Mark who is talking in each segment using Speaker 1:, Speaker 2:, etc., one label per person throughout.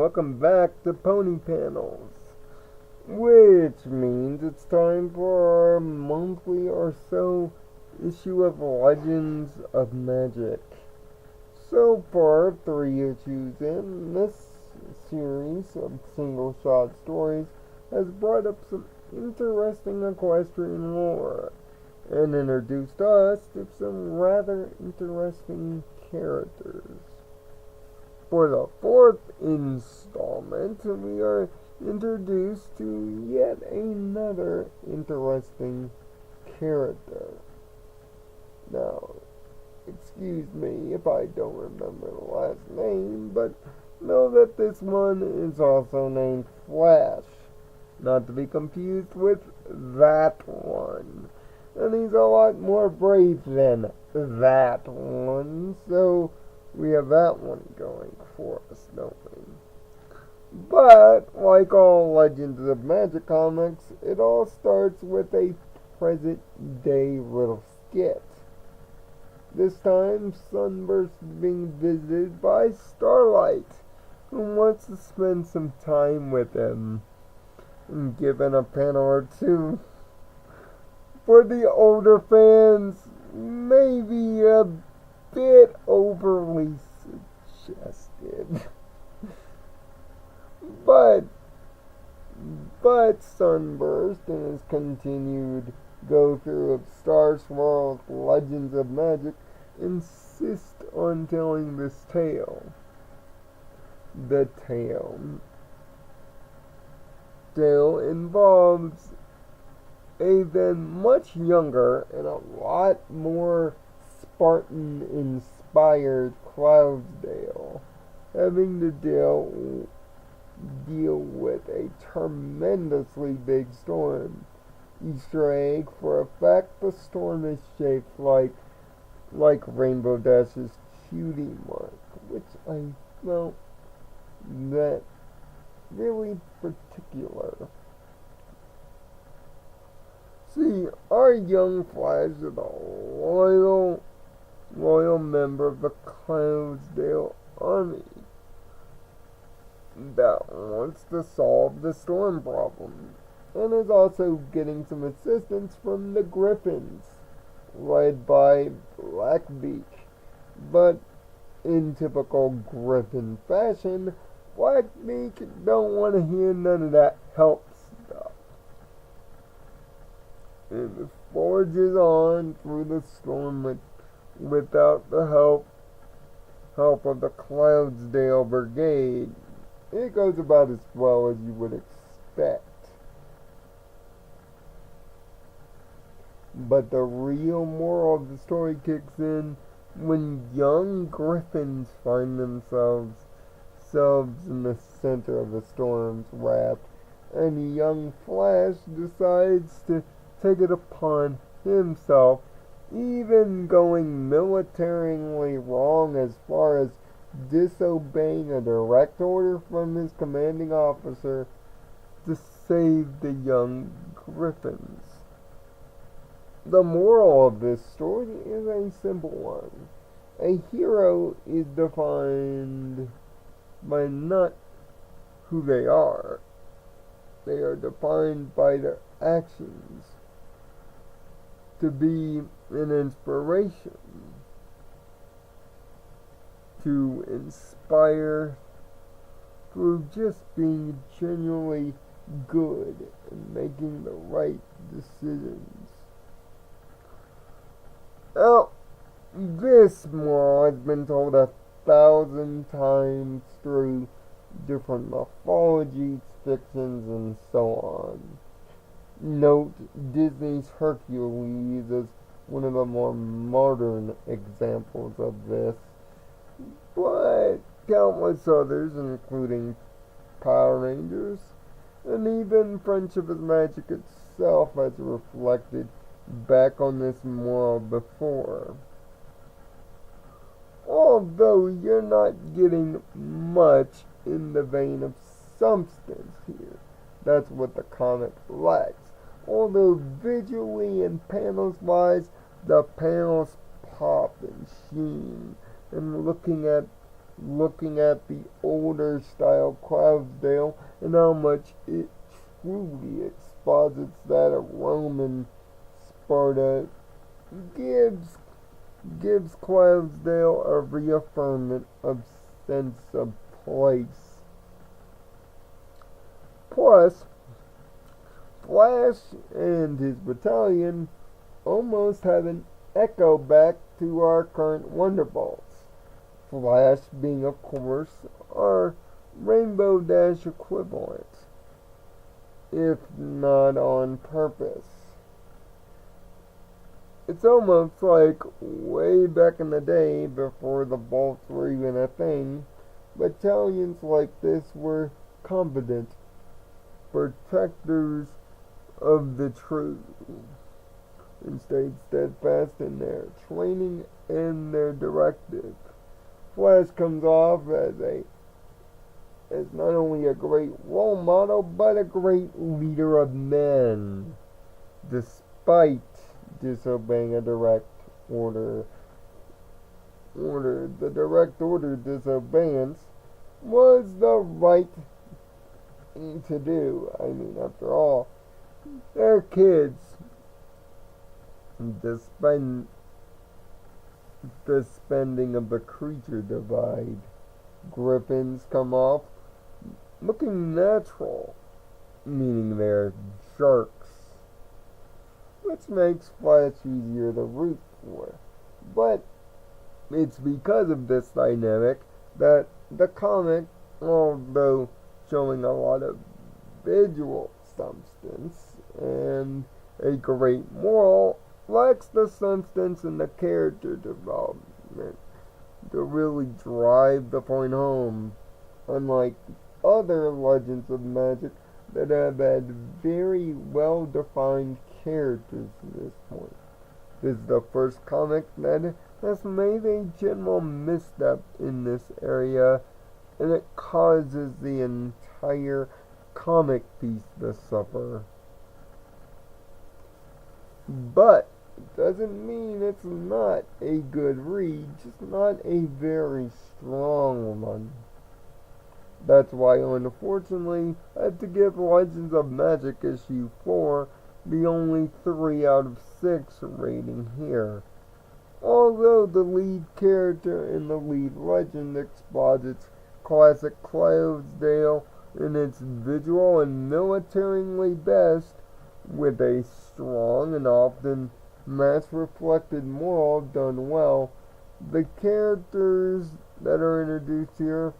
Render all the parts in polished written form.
Speaker 1: welcome back to Pony Panels, which means it's time for our monthly or so issue of Legends of Magic. So far, 3 issues in, this series of single-shot stories has brought up some interesting equestrian lore and introduced us to some rather interesting characters. For the fourth installment, we are introduced to yet another interesting character. Now, excuse me if I don't remember the last name, but know that this one is also named Flash, not to be confused with that one. And he's a lot more brave than that one, so we have that one going for us, don't we? But, like all Legends of Magic comics, it all starts with a present-day little skit. This time, Sunburst is being visited by Starlight, who wants to spend some time with him, and given a panel or two. For the older fans, maybe a bit overly suggested. But Sunburst, in his continued go-through of Star Swirl's Legends of Magic, insist on telling this tale. The tale involves a then much younger and a lot more Spartan-inspired Cloudsdale having to deal with a tremendously big storm. Easter egg, for a fact, the storm is shaped like Rainbow Dash's cutie mark, which I felt that really particular. See, our young Flash is a loyal member of the Cloudsdale army that wants to solve the storm problem, and is also getting some assistance from the Griffins, led by Blackbeak. But in typical Griffin fashion, Blackbeak don't want to hear none of that help stuff, and forges on through the storm without the help of the Cloudsdale Brigade. It goes about as well as you would expect. But the real moral of the story kicks in when young Griffins find themselves in the center of the storm's wrath, and young Flash decides to take it upon himself, even going militarily wrong as far as disobeying a direct order from his commanding officer to save the young Griffins. The moral of this story is a simple one. A hero is defined by not who they are. They are defined by their actions. To be an inspiration, to inspire through just being genuinely good and making the right decisions. Now, this moral has been told 1,000 times through different mythologies, fictions, and so on. Note Disney's Hercules as one of the more modern examples of this, but countless others, including Power Rangers, and even Friendship is Magic itself has reflected back on this moral before. Although you're not getting much in the vein of substance here. That's what the comic lacks. Although visually and panels wise, the panels pop and sheen. And looking at looking at the older style Clydesdale and how much it truly exposits that of Roman Sparta gives Clydesdale a reaffirmment of sense of place. Plus, Flash and his battalion almost have an echo back to our current Wonderbolts. Flash being, of course, our Rainbow Dash equivalent, if not on purpose. It's almost like way back in the day, before the bolts were even a thing, battalions like this were competent protectors of the true, and stayed steadfast in their training and their directive. Flash comes off as not only a great role model, but a great leader of men, despite disobeying a direct order. The direct order disobedience was the right thing to do. I mean, after all, they're kids. The spending of the creature divide. Griffins come off looking natural, meaning they're jerks, which makes Flash easier to root for. But it's because of this dynamic that the comic, although showing a lot of visual substance and a great moral, lacks the substance in the character development to really drive the point home, unlike other Legends of Magic that have had very well-defined characters to this point. This is the first comic that has made a general misstep in this area, and it causes the entire comic piece to suffer. But it doesn't mean it's not a good read, just not a very strong one. That's why, unfortunately, I had to give Legends of Magic issue 4 the only 3 out of 6 rating here. Although the lead character in the lead legend exposits classic Clydesdale in its visual and militarily best, with a strong and often mass-reflected moral done well, the characters that are introduced here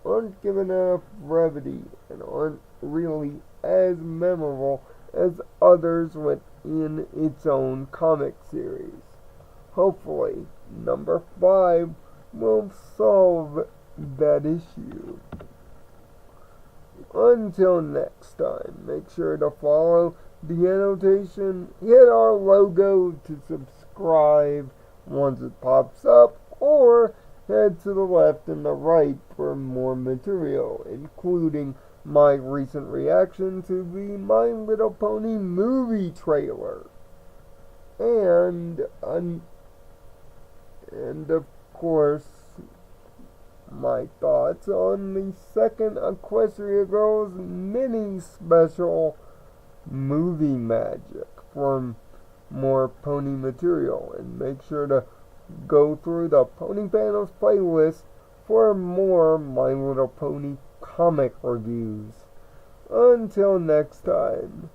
Speaker 1: aren't given enough brevity and aren't really as memorable as others within its own comic series. Hopefully, number 5 will solve that issue. Until next time, make sure to follow the annotation, hit our logo to subscribe once it pops up, or head to the left and the right for more material, including my recent reaction to the My Little Pony movie trailer, and of course, my thoughts on the second Equestria Girls mini special movie magic from more pony material. And make sure to go through the Pony Panels playlist for more My Little Pony comic reviews. Until next time,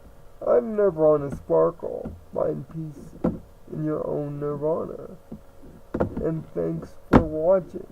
Speaker 1: I'm Nirvana Sparkle. Find peace in your own Nirvana. And thanks for watching.